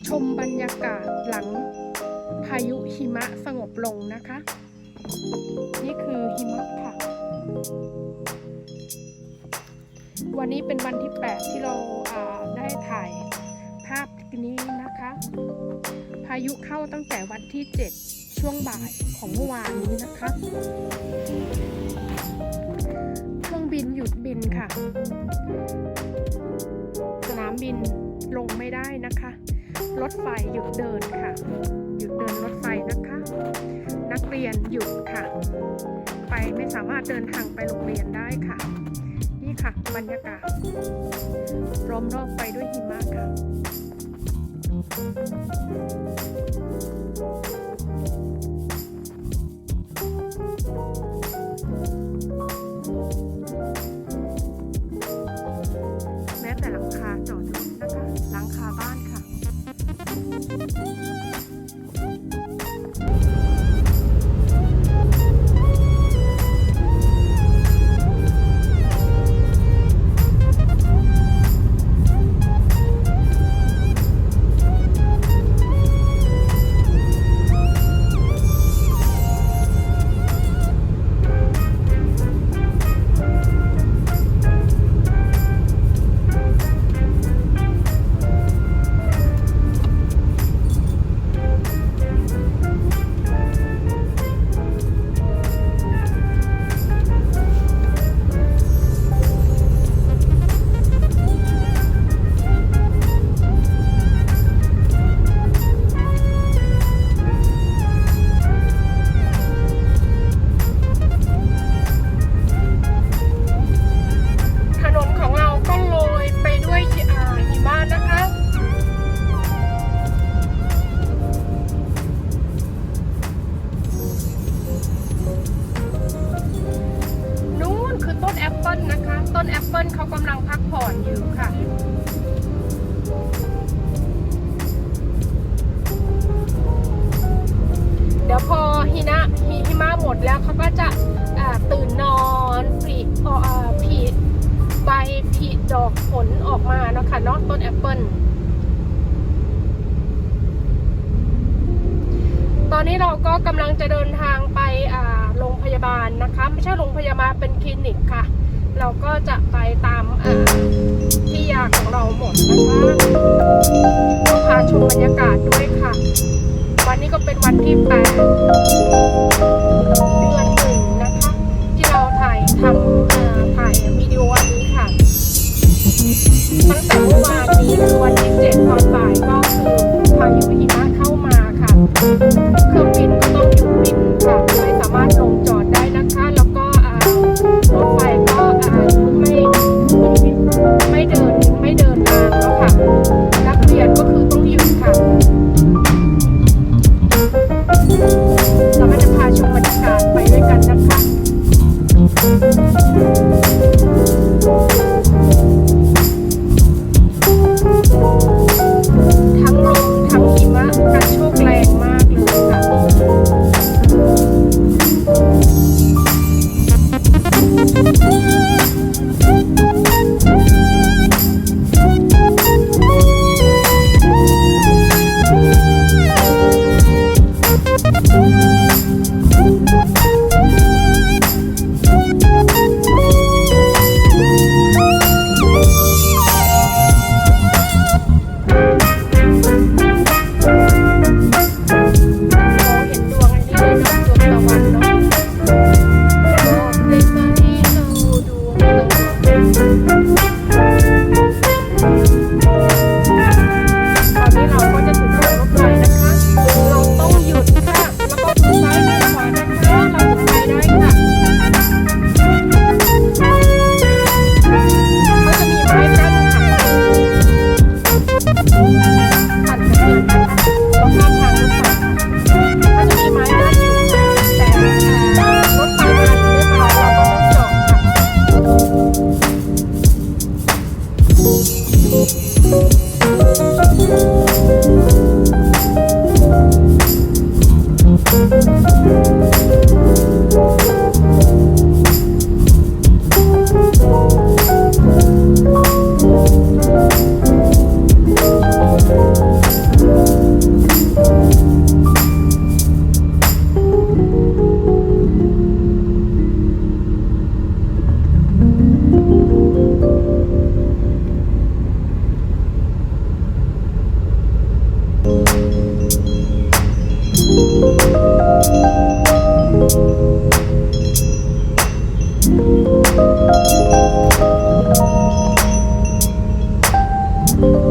ชมบรรยากาศหลังพายุหิมะสงบลงนะคะ นี่คือหิมะค่ะวันนี้เป็นวันที่8ที่เราได้ถ่ายภาพนี้นะคะพายุเข้าตั้งแต่วันที่7ช่วงบ่ายของเมื่อวานนี้นะคะเครื่องบินหยุดบินค่ะสนามบินลงไม่ได้นะคะรถไฟหยุดเดินค่ะหยุดเดินรถไฟนะคะนักเรียนหยุดค่ะไปไม่สามารถเดินทางไปโรงเรียนได้ค่ะนี่ค่ะบรรยากาศล้อมรอบไปด้วยหิมะค่ะแม้แต่หลังคาจอดรถนะคะหลังคาบ้านค่ะต้นแอปเปิลเขากำลังพักผ่อนอยู่ค่ะเดี๋ยวพอหิมะหมดแล้วเขาก็จะตื่นนอนผลิใบผลิดอกผลออกมาเนาะค่ะเนาะต้นแอปเปิลตอนนี้เราก็กำลังจะเดินทางไปโรงพยาบาลนะคะไม่ใช่โรงพยาบาลเป็นคลินิกค่ะเราก็จะไปตามที่ยาของเราหมดนะคะก็พาชมบรรยากาศด้วยค่ะวันนี้ก็เป็นวันที่8 เดือน 1นะคะที่เราถ่ายวิดีโอวันนี้ค่ะตั้งแต่เมื่อวานนี้คือวันที่7ตอนบ่ายก็คือพายุหิมะเข้ามาค่ะเครื่องบินก็ต้องหยุดบินค่ะไม่สามารถลงจอดได้นะคะแล้วก็รถไฟก็ไม่เดินทางแล้วค่ะนักเรียนก็คือต้องหยุดค่ะเราก็จะพาชมบรรยากาศไปด้วยกันนะคะทั้งลมทั้งหิมะกระโชกแรงมากเลยค่ะ เ